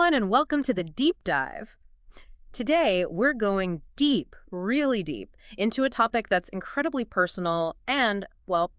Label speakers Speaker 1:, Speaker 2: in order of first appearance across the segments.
Speaker 1: everyone, and welcome to the Deep Dive. Today, we're going deep, really deep, into a topic that's incredibly personal and, well,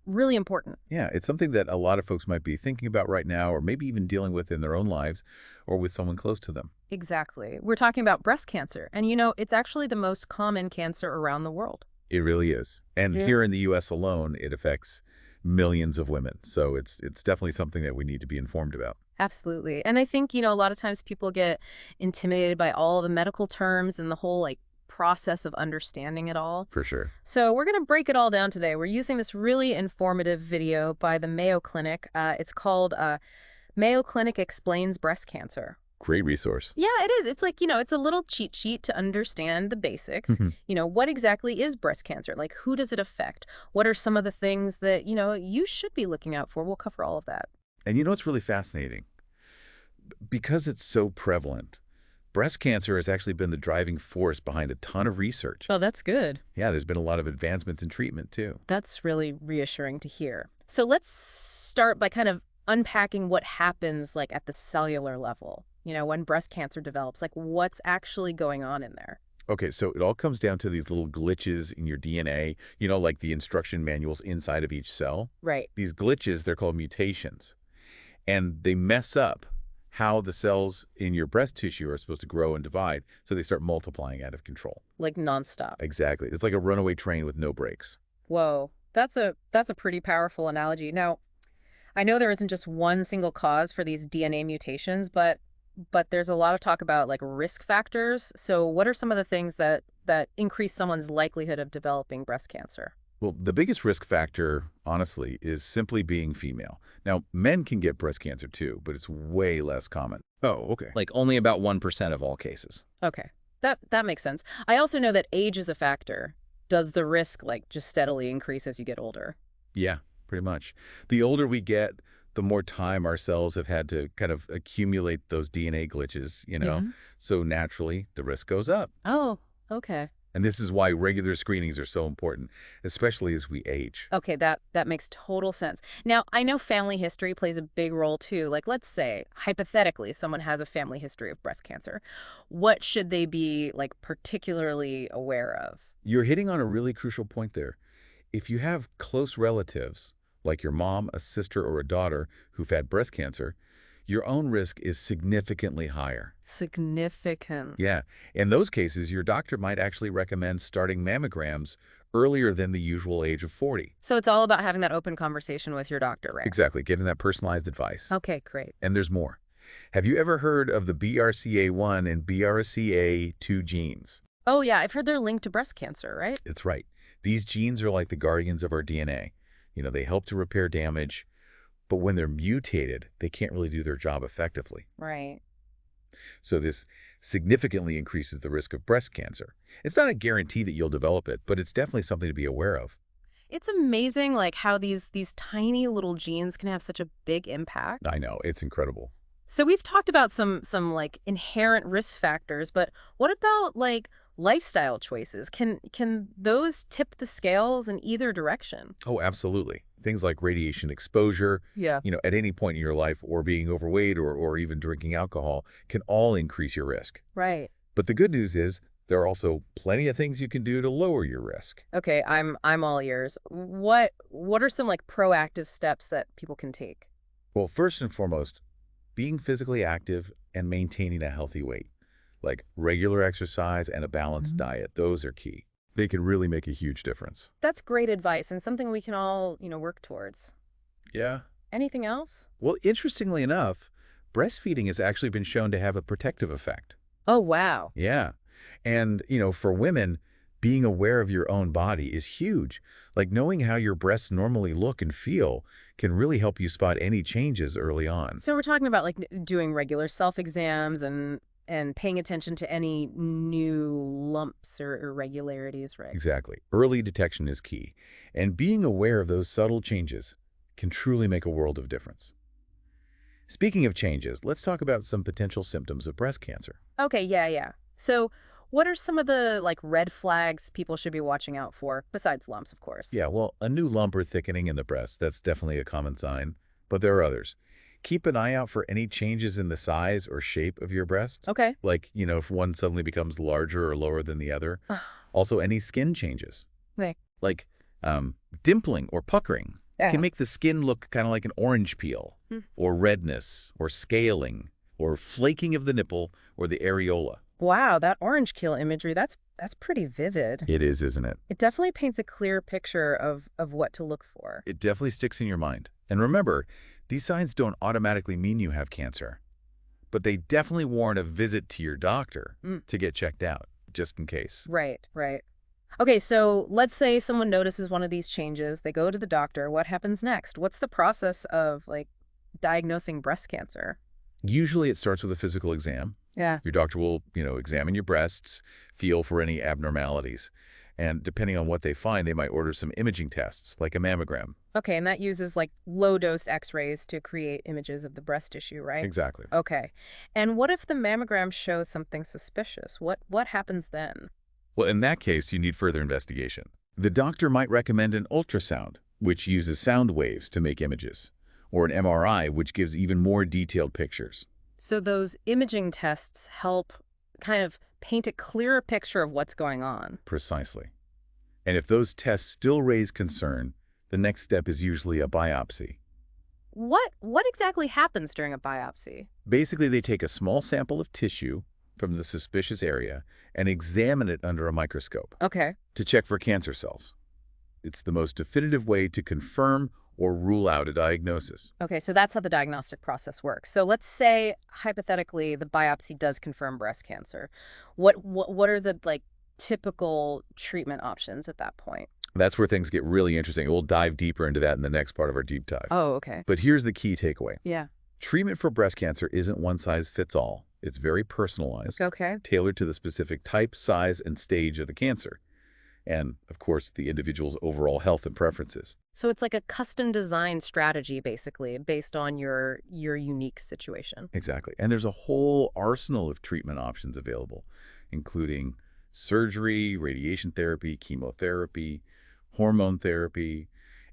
Speaker 1: really important.
Speaker 2: Yeah, it's something that a lot of folks might be thinking about right now, or maybe even dealing with in their own lives or with someone close to them.
Speaker 1: Exactly. We're talking about breast cancer, and it's actually the most common cancer around the world.
Speaker 2: It really is. And
Speaker 1: Yeah.
Speaker 2: here in the U.S. alone, it affects millions of women. So it's definitely something that we need to be informed about.
Speaker 1: Absolutely. And I think, a lot of times people get intimidated by all the medical terms and the whole, process of understanding it all.
Speaker 2: For sure.
Speaker 1: So we're going to break it all down today. We're using this really informative video by the Mayo Clinic. It's called Mayo Clinic Explains Breast Cancer.
Speaker 2: Great resource.
Speaker 1: Yeah, it is. It's like, it's a little cheat sheet to understand the basics.
Speaker 2: Mhm.
Speaker 1: What exactly is breast cancer? Like, who does it affect? What are some of the things that, you should be looking out for? We'll cover all of that.
Speaker 2: And you know what's really fascinating? Because it's so prevalent, breast cancer has actually been the driving force behind a ton of research.
Speaker 1: Oh, that's good.
Speaker 2: Yeah, there's been a lot of advancements in treatment, too.
Speaker 1: That's really reassuring to hear. So let's start by kind of unpacking what happens, like, at the cellular level. When breast cancer develops, like, what's actually going on in there?
Speaker 2: Okay, so it all comes down to these little glitches in your DNA, like the instruction manuals inside of each cell.
Speaker 1: Right.
Speaker 2: These glitches, they're called mutations, and they mess up how the cells in your breast tissue are supposed to grow and divide, so they start multiplying out of control.
Speaker 1: Like nonstop.
Speaker 2: Exactly. It's like a runaway train with no brakes.
Speaker 1: Whoa. That's a pretty powerful analogy. Now, I know there isn't just one single cause for these DNA mutations, but there's a lot of talk about like risk factors. So what are some of the things that increase someone's likelihood of developing breast cancer?
Speaker 2: Well, the biggest risk factor, honestly, is simply being female. Now, men can get breast cancer too, but it's way less common. Oh, okay.
Speaker 3: Like only about 1% of all cases.
Speaker 1: Okay. That makes sense. I also know that age is a factor. Does the risk like just steadily increase as you get older?
Speaker 2: Yeah, pretty much. The older we get, the more time our cells have had to kind of accumulate those DNA glitches,
Speaker 1: Yeah.
Speaker 2: So naturally, the risk goes up.
Speaker 1: Oh, okay.
Speaker 2: And this is why regular screenings are so important, especially as we age.
Speaker 1: Okay, that makes total sense. Now, I know family history plays a big role too. Like, let's say, hypothetically, someone has a family history of breast cancer. What should they be, like, particularly aware of?
Speaker 2: You're hitting on a really crucial point there. If you have close relatives, like your mom, a sister, or a daughter who've had breast cancer, your own risk is significantly higher.
Speaker 1: Significant.
Speaker 2: Yeah. In those cases, your doctor might actually recommend starting mammograms earlier than the usual age of 40.
Speaker 1: So it's all about having that open conversation with your doctor, right?
Speaker 2: Exactly, getting that personalized advice.
Speaker 1: Okay, great.
Speaker 2: And there's more. Have you ever heard of the BRCA1 and BRCA2 genes?
Speaker 1: Oh, yeah, I've heard they're linked to breast cancer, right?
Speaker 2: It's right. These genes are like the guardians of our DNA. They help to repair damage, but when they're mutated, they can't really do their job effectively.
Speaker 1: Right.
Speaker 2: So this significantly increases the risk of breast cancer. It's not a guarantee that you'll develop it, but it's definitely something to be aware of.
Speaker 1: It's amazing, like, how these tiny little genes can have such a big impact.
Speaker 2: I know, it's incredible.
Speaker 1: So we've talked about some like inherent risk factors, but what about like lifestyle choices? Can those tip the scales in either direction?
Speaker 2: Oh, absolutely. Things like radiation exposure,
Speaker 1: Yeah.
Speaker 2: at any point in your life, or being overweight or even drinking alcohol can all increase your risk.
Speaker 1: Right.
Speaker 2: But the good news is there are also plenty of things you can do to lower your risk.
Speaker 1: Okay, I'm all ears. What are some like proactive steps that people can take?
Speaker 2: Well, first and foremost, being physically active and maintaining a healthy weight, like regular exercise and a balanced diet, those are key. They can really make a huge difference.
Speaker 1: That's great advice and something we can all, work towards.
Speaker 2: Yeah.
Speaker 1: Anything else?
Speaker 2: Well, interestingly enough, breastfeeding has actually been shown to have a protective effect.
Speaker 1: Oh, wow.
Speaker 2: Yeah. And, for women, being aware of your own body is huge. Like knowing how your breasts normally look and feel can really help you spot any changes early on.
Speaker 1: So we're talking about like doing regular self-exams and paying attention to any new lumps or irregularities, right?
Speaker 2: Exactly. Early detection is key. And being aware of those subtle changes can truly make a world of difference. Speaking of changes, let's talk about some potential symptoms of breast cancer.
Speaker 1: Okay, yeah. So what are some of the like red flags people should be watching out for, besides lumps, of course?
Speaker 2: Yeah, well, a new lump or thickening in the breast, that's definitely a common sign. But there are others. Keep an eye out for any changes in the size or shape of your breast.
Speaker 1: Okay.
Speaker 2: Like, if one suddenly becomes larger or lower than the other. Also, any skin changes,
Speaker 1: Okay.
Speaker 2: like dimpling or puckering, can
Speaker 1: Yeah.
Speaker 2: make the skin look kind of like an orange peel,
Speaker 1: Hmm.
Speaker 2: or redness, or scaling, or flaking of the nipple or the areola.
Speaker 1: Wow, that orange keel imagery, that's pretty vivid.
Speaker 2: It is, isn't it?
Speaker 1: It definitely paints a clear picture of what to look for.
Speaker 2: It definitely sticks in your mind. And remember, these signs don't automatically mean you have cancer, but they definitely warrant a visit to your doctor
Speaker 1: Mm.
Speaker 2: to get checked out, just in case.
Speaker 1: Right, right. Okay, so let's say someone notices one of these changes. They go to the doctor. What happens next? What's the process of diagnosing breast cancer?
Speaker 2: Usually it starts with a physical exam.
Speaker 1: Yeah.
Speaker 2: Your doctor will, examine your breasts, feel for any abnormalities. And depending on what they find, they might order some imaging tests, like a mammogram.
Speaker 1: Okay, and that uses low-dose X-rays to create images of the breast tissue, right?
Speaker 2: Exactly.
Speaker 1: Okay. And what if the mammogram shows something suspicious? What happens then?
Speaker 2: Well, in that case, you need further investigation. The doctor might recommend an ultrasound, which uses sound waves to make images, or an MRI, which gives even more detailed pictures.
Speaker 1: So those imaging tests help kind of paint a clearer picture of what's going on.
Speaker 2: Precisely. And if those tests still raise concern, the next step is usually a biopsy.
Speaker 1: What exactly happens during a biopsy?
Speaker 2: Basically, they take a small sample of tissue from the suspicious area and examine it under a microscope
Speaker 1: Okay.
Speaker 2: to check for cancer cells. It's the most definitive way to confirm or rule out a diagnosis.
Speaker 1: Okay, so that's how the diagnostic process works. So let's say, hypothetically, the biopsy does confirm breast cancer. What are the typical treatment options at that point?
Speaker 2: That's where things get really interesting. We'll dive deeper into that in the next part of our deep dive.
Speaker 1: Oh, okay.
Speaker 2: But here's the key takeaway.
Speaker 1: Yeah.
Speaker 2: Treatment for breast cancer isn't one size fits all. It's very personalized,
Speaker 1: Okay.
Speaker 2: tailored to the specific type, size, and stage of the cancer. And, of course, the individual's overall health and preferences.
Speaker 1: So it's like a custom designed strategy, basically, based on your unique situation.
Speaker 2: Exactly. And there's a whole arsenal of treatment options available, including surgery, radiation therapy, chemotherapy, hormone therapy,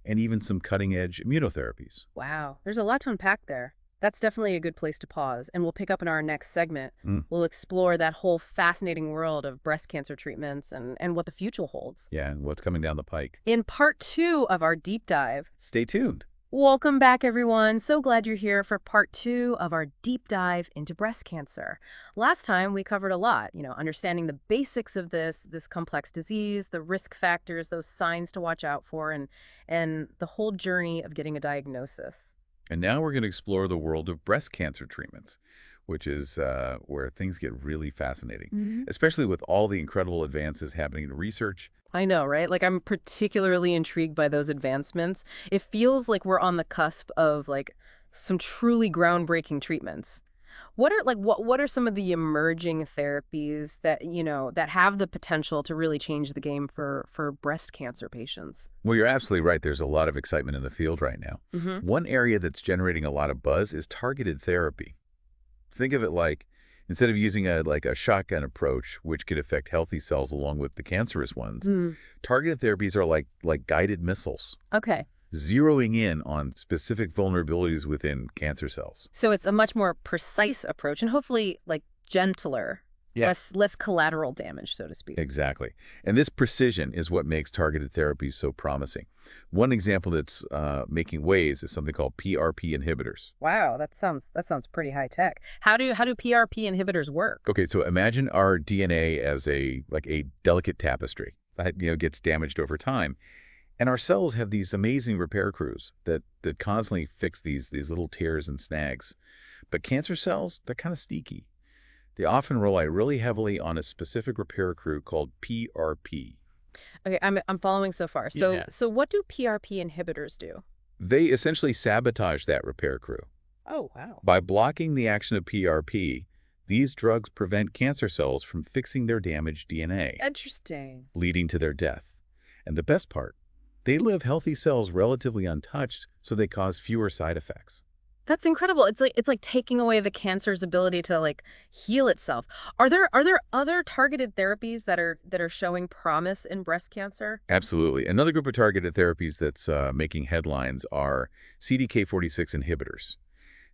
Speaker 2: and even some cutting-edge immunotherapies.
Speaker 1: Wow. There's a lot to unpack there. That's definitely a good place to pause, and we'll pick up in our next segment.
Speaker 2: Mm.
Speaker 1: We'll explore that whole fascinating world of breast cancer treatments and what the future holds.
Speaker 2: Yeah, and what's coming down the pike.
Speaker 1: In part 2 of our deep dive,
Speaker 2: Stay tuned.
Speaker 1: welcome back, everyone. So glad you're here for part 2 of our deep dive into breast cancer. Last time, we covered a lot, understanding the basics of this complex disease, the risk factors, those signs to watch out for, and the whole journey of getting a diagnosis.
Speaker 2: And now we're going to explore the world of breast cancer treatments, which is where things get really fascinating, especially with all the incredible advances happening in research.
Speaker 1: I know, right? I'm particularly intrigued by those advancements. It feels like we're on the cusp of some truly groundbreaking treatments. What are some of the emerging therapies that that have the potential to really change the game for breast cancer patients?
Speaker 2: Well, you're absolutely right. There's a lot of excitement in the field right now.
Speaker 1: Mm-hmm.
Speaker 2: One area that's generating a lot of buzz is targeted therapy. Think of it like, instead of using a shotgun approach, which could affect healthy cells along with the cancerous ones, targeted therapies are like guided missiles,
Speaker 1: Okay.
Speaker 2: zeroing in on specific vulnerabilities within cancer cells.
Speaker 1: So it's a much more precise approach and hopefully gentler,
Speaker 2: Yeah.
Speaker 1: less collateral damage, so to speak.
Speaker 2: Exactly. And this precision is what makes targeted therapies so promising. One example that's making waves is something called PRP inhibitors.
Speaker 1: Wow, that sounds pretty high tech. How do PRP inhibitors work?
Speaker 2: Okay, so imagine our DNA as a delicate tapestry that gets damaged over time. And our cells have these amazing repair crews that constantly fix these little tears and snags. But cancer cells, they're kind of sneaky. They often rely really heavily on a specific repair crew called PRP.
Speaker 1: Okay, I'm following so far. So
Speaker 2: Yeah.
Speaker 1: so what do PRP inhibitors do?
Speaker 2: They essentially sabotage that repair crew.
Speaker 1: Oh, wow.
Speaker 2: By blocking the action of PRP, these drugs prevent cancer cells from fixing their damaged DNA,
Speaker 1: Interesting.
Speaker 2: leading to their death. And the best part, they live healthy cells relatively untouched, so they cause fewer side effects.
Speaker 1: That's incredible. It's like taking away the cancer's ability to heal itself. Are there other targeted therapies that are showing promise in breast cancer?
Speaker 2: Absolutely. Another group of targeted therapies that's making headlines are CDK46 inhibitors.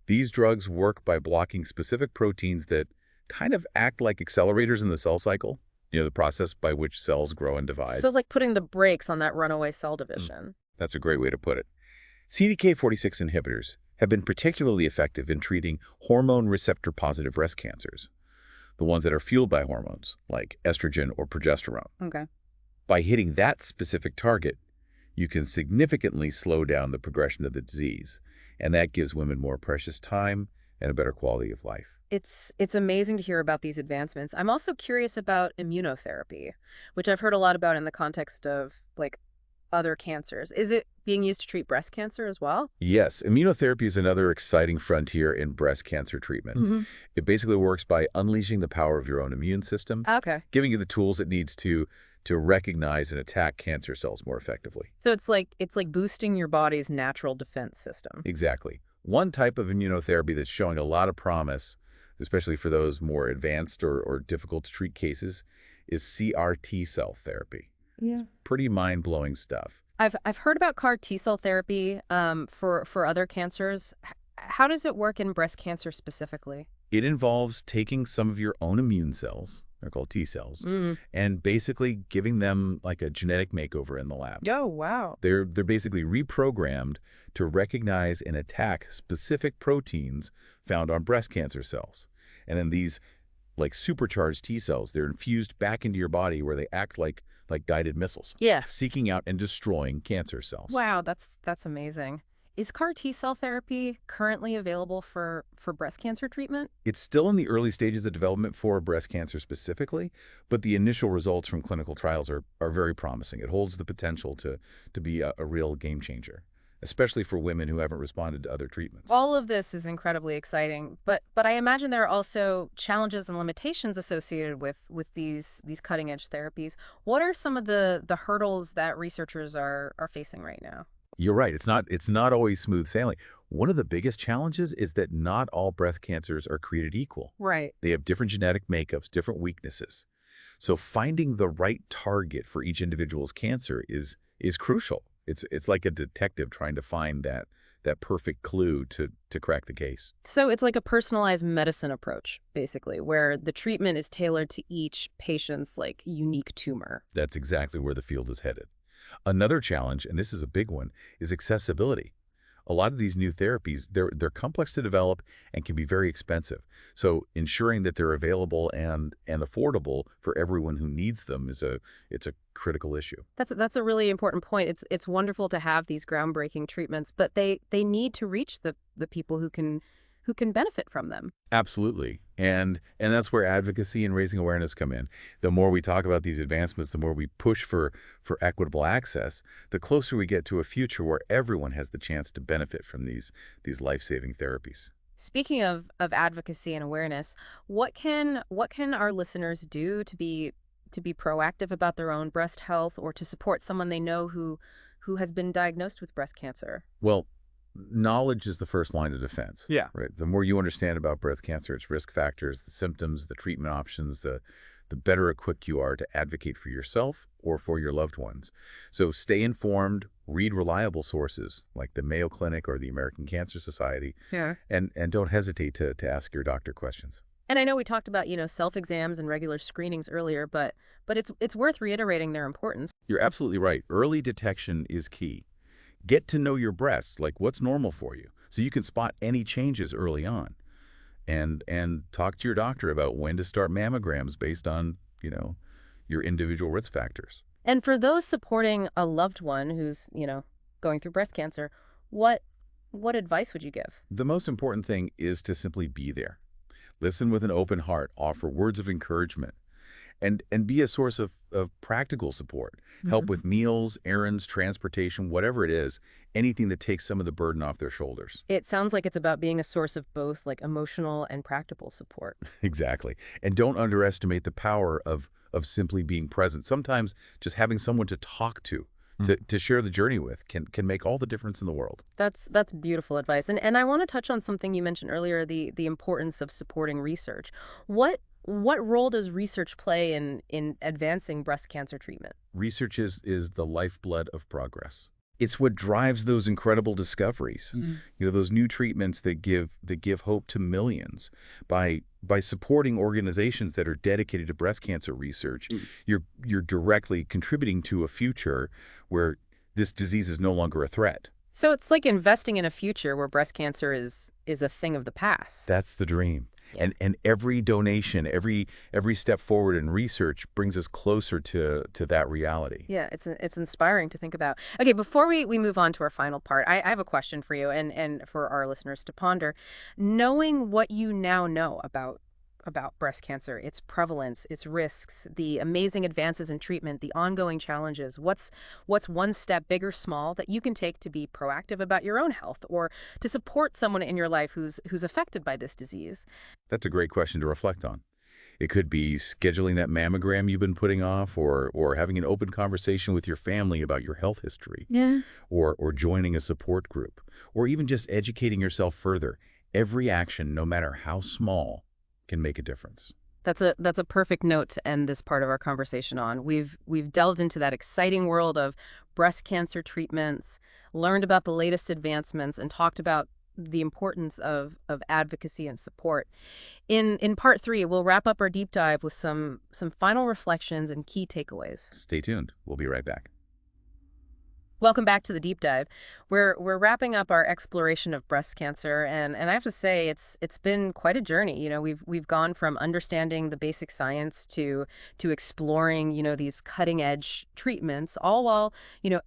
Speaker 2: These drugs work by blocking specific proteins that kind of act like accelerators in the cell cycle, the process by which cells grow and divide.
Speaker 1: So it's like putting the brakes on that runaway cell
Speaker 2: Mm,
Speaker 1: division.
Speaker 2: That's a great way to put it. CDK46 inhibitors have been particularly effective in treating hormone receptor-positive breast cancers, the ones that are fueled by hormones, like estrogen or progesterone.
Speaker 1: Okay.
Speaker 2: By hitting that specific target, you can significantly slow down the progression of the disease, and that gives women more precious time and a better quality of life.
Speaker 1: It's amazing to hear about these advancements. I'm also curious about immunotherapy, which I've heard a lot about in the context of like other cancers. Is it being used to treat breast cancer as well?
Speaker 2: Yes, immunotherapy is another exciting frontier in breast cancer treatment. It basically works by unleashing the power of your own immune system,
Speaker 1: Okay.
Speaker 2: giving you the tools it needs to recognize and attack cancer cells more effectively.
Speaker 1: So it's like boosting your body's natural defense system.
Speaker 2: Exactly. One type of immunotherapy that's showing a lot of promise, especially for those more advanced or difficult to treat cases, is CRT cell therapy.
Speaker 1: Yeah.
Speaker 2: Pretty mind-blowing stuff.
Speaker 1: I've heard about CAR T cell therapy for other cancers. How does it work in breast cancer specifically?
Speaker 2: It involves taking some of your own immune cells, they're called T cells,
Speaker 1: Mm.
Speaker 2: and basically giving them like a genetic makeover in the lab.
Speaker 1: Oh, wow.
Speaker 2: They're basically reprogrammed to recognize and attack specific proteins found on breast cancer cells. And then these like supercharged T cells, they're infused back into your body where they act like guided missiles,
Speaker 1: Yeah.
Speaker 2: seeking out and destroying cancer cells.
Speaker 1: Wow, that's amazing. Is CAR T cell therapy currently available for breast cancer treatment?
Speaker 2: It's still in the early stages of development for breast cancer specifically, but the initial results from clinical trials are very promising. It holds the potential to be a real game changer, especially for women who haven't responded to other treatments.
Speaker 1: All of this is incredibly exciting, but I imagine there are also challenges and limitations associated with these cutting edge therapies. What are some of the hurdles that researchers are facing right now?
Speaker 2: You're right. It's not always smooth sailing. One of the biggest challenges is that not all breast cancers are created equal.
Speaker 1: Right.
Speaker 2: They have different genetic makeups, different weaknesses. So finding the right target for each individual's cancer is crucial. It's like a detective trying to find that perfect clue to crack the case.
Speaker 1: So it's like a personalized medicine approach, basically, where the treatment is tailored to each patient's like unique tumor.
Speaker 2: That's exactly where the field is headed. Another challenge, and this is a big one, is accessibility. A lot of these new therapies, they're complex to develop and can be very expensive. So ensuring that they're available and affordable for everyone who needs them it's a critical issue.
Speaker 1: That's a really important point. It's wonderful to have these groundbreaking treatments, but they need to reach the people who can benefit from them.
Speaker 2: Absolutely. And that's where advocacy and raising awareness come in. The more we talk about these advancements, the more we push for equitable access, the closer we get to a future where everyone has the chance to benefit from these life-saving therapies.
Speaker 1: Speaking of advocacy and awareness, what can our listeners do to be proactive about their own breast health or to support someone they know who has been diagnosed with breast cancer?
Speaker 2: Well, knowledge is the first line of defense.
Speaker 3: Yeah.
Speaker 2: Right. The more you understand about breast cancer, its risk factors, the symptoms, the treatment options, the better equipped you are to advocate for yourself or for your loved ones. So stay informed, read reliable sources like the Mayo Clinic or the American Cancer Society,
Speaker 1: Yeah.
Speaker 2: and don't hesitate to ask your doctor questions.
Speaker 1: And I know we talked about, self-exams and regular screenings earlier, but it's worth reiterating their importance.
Speaker 2: You're absolutely right. Early detection is key. Get to know your breasts, like what's normal for you, so you can spot any changes early on. And talk to your doctor about when to start mammograms based on, your individual risk factors.
Speaker 1: And for those supporting a loved one who's, going through breast cancer, what advice would you give?
Speaker 2: The most important thing is to simply be there. Listen with an open heart, offer words of encouragement, and be a source of practical support. Help with meals, errands, transportation, whatever it is, anything that takes some of the burden off their shoulders.
Speaker 1: It sounds like it's about being a source of both like emotional and practical support.
Speaker 2: Exactly. And don't underestimate the power of simply being present. Sometimes just having someone to talk to share the journey with can make all the difference in the world.
Speaker 1: That's beautiful advice. And I want to touch on something you mentioned earlier, the importance of supporting research. What role does research play in advancing breast cancer treatment?
Speaker 2: Research is the lifeblood of progress. It's what drives those incredible discoveries. Those new treatments that give hope to millions. By supporting organizations that are dedicated to breast cancer research, you're directly contributing to a future where this disease is no longer a threat.
Speaker 1: So it's like investing in a future where breast cancer is a thing of the past.
Speaker 2: That's the dream.
Speaker 1: Yeah.
Speaker 2: And every donation, every step forward in research brings us closer to that reality.
Speaker 1: Yeah, it's inspiring to think about. Okay, before we move on to our final part, I have a question for you and for our listeners to ponder. Knowing what you now know about breast cancer, its prevalence, its risks, the amazing advances in treatment, the ongoing challenges, what's one step, big or small, that you can take to be proactive about your own health or to support someone in your life who's affected by this disease?
Speaker 2: That's a great question to reflect on. It could be scheduling that mammogram you've been putting off, or having an open conversation with your family about your health history,
Speaker 1: Yeah.
Speaker 2: or joining a support group, or even just educating yourself further. Every action, no matter how small, can make a difference.
Speaker 1: That's a perfect note to end this part of our conversation on. We've delved into that exciting world of breast cancer treatments, learned about the latest advancements, and talked about the importance of advocacy and support. In part three, we'll wrap up our deep dive with some final reflections and key takeaways.
Speaker 2: Stay tuned. We'll be right back.
Speaker 1: Welcome back to the deep dive. We're wrapping up our exploration of breast cancer, and I have to say it's been quite a journey. We've gone from understanding the basic science to exploring these cutting edge treatments, all while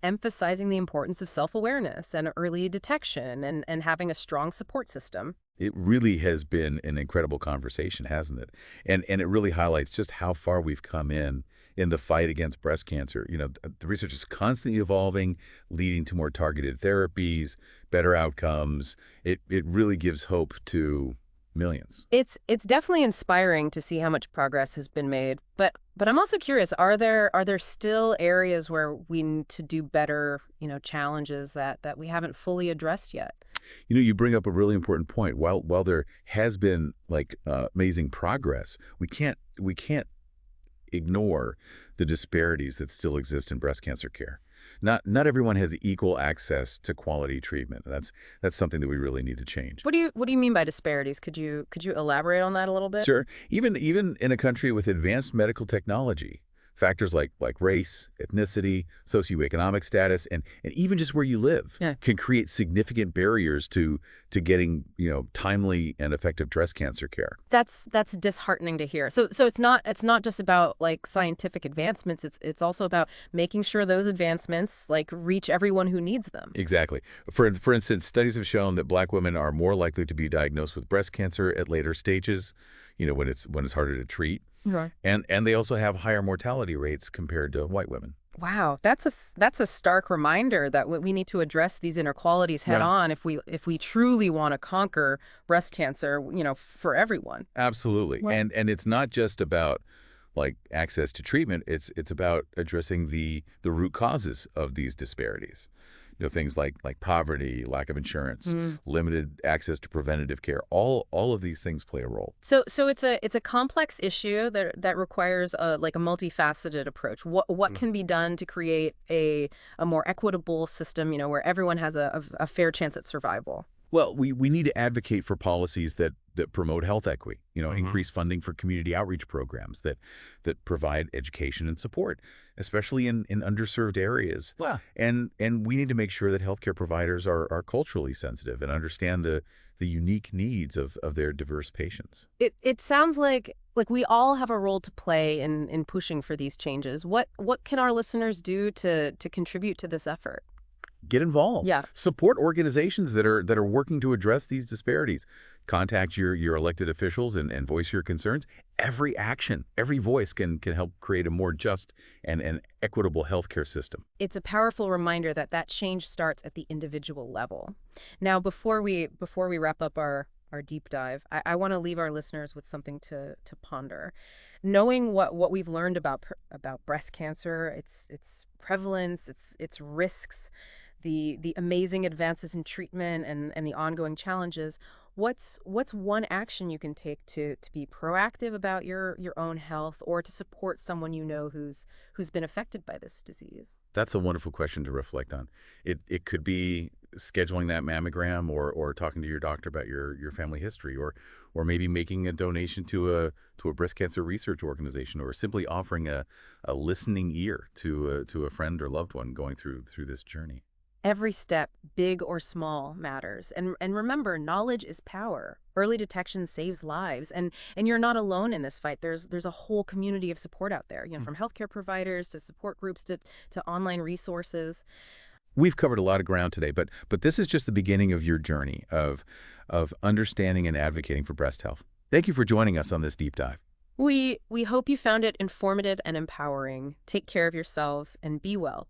Speaker 1: emphasizing the importance of self-awareness and early detection and having a strong support system.
Speaker 2: It really has been an incredible conversation, hasn't it? And it really highlights just how far we've come in the fight against breast cancer. The research is constantly evolving, leading to more targeted therapies, better outcomes. It really gives hope to millions.
Speaker 1: It's definitely inspiring to see how much progress has been made, but I'm also curious, are there still areas where we need to do better, challenges that we haven't fully addressed yet?
Speaker 2: You bring up a really important point. While there has been amazing progress, we can't ignore the disparities that still exist in breast cancer care. Not everyone has equal access to quality treatment. That's something that we really need to change.
Speaker 1: What do you mean by disparities? Could you elaborate on that a little bit?
Speaker 2: Sure. Even in a country with advanced medical technology, factors like race, ethnicity, socioeconomic status, and even just where you live
Speaker 1: Yeah.
Speaker 2: can create significant barriers to getting timely and effective breast cancer care.
Speaker 1: That's disheartening to hear. So it's not just about like scientific advancements. It's also about making sure those advancements like reach everyone who needs them.
Speaker 2: Exactly. For instance, studies have shown that Black women are more likely to be diagnosed with breast cancer at later stages, when it's harder to treat.
Speaker 1: Right.
Speaker 2: And they also have higher mortality rates compared to white women.
Speaker 1: Wow, that's a stark reminder that we need to address these inequalities head
Speaker 2: Yeah.
Speaker 1: on if we truly want to conquer breast cancer, for everyone.
Speaker 2: Absolutely.
Speaker 1: Well-
Speaker 2: And it's not just about access to treatment, it's about addressing the root causes of these disparities. Things like poverty, lack of insurance, limited access to preventative care. All of these things play a role.
Speaker 1: So it's a complex issue that requires a multifaceted approach. What can be done to create a more equitable system, where everyone has a fair chance at survival?
Speaker 2: Well, we need to advocate for policies that promote health equity, increase funding for community outreach programs that provide education and support, especially in underserved areas.
Speaker 3: Well,
Speaker 2: And we need to make sure that healthcare providers are culturally sensitive and understand the unique needs of their diverse patients.
Speaker 1: It sounds like we all have a role to play in pushing for these changes. What can our listeners do to contribute to this effort?
Speaker 2: Get involved.
Speaker 1: Yeah.
Speaker 2: Support organizations that are working to address these disparities. Contact your elected officials and voice your concerns. Every action, every voice can help create a more just and equitable healthcare system.
Speaker 1: It's a powerful reminder that change starts at the individual level. Now, before we wrap up our deep dive, I want to leave our listeners with something to ponder. Knowing what we've learned about breast cancer, its prevalence, its risks, the amazing advances in treatment and the ongoing challenges, What's one action you can take to be proactive about your own health or to support someone you know who's been affected by this disease?
Speaker 2: That's a wonderful question to reflect on. It could be scheduling that mammogram or talking to your doctor about your family history or maybe making a donation to a breast cancer research organization or simply offering a listening ear to a friend or loved one going through this journey.
Speaker 1: Every step, big or small, matters. And remember, knowledge is power. Early detection saves lives, and you're not alone in this fight. There's a whole community of support out there, from healthcare providers to support groups to online resources.
Speaker 2: We've covered a lot of ground today, but this is just the beginning of your journey of understanding and advocating for breast health. Thank you for joining us on this deep dive.
Speaker 1: We hope you found it informative and empowering. Take care of yourselves and be well.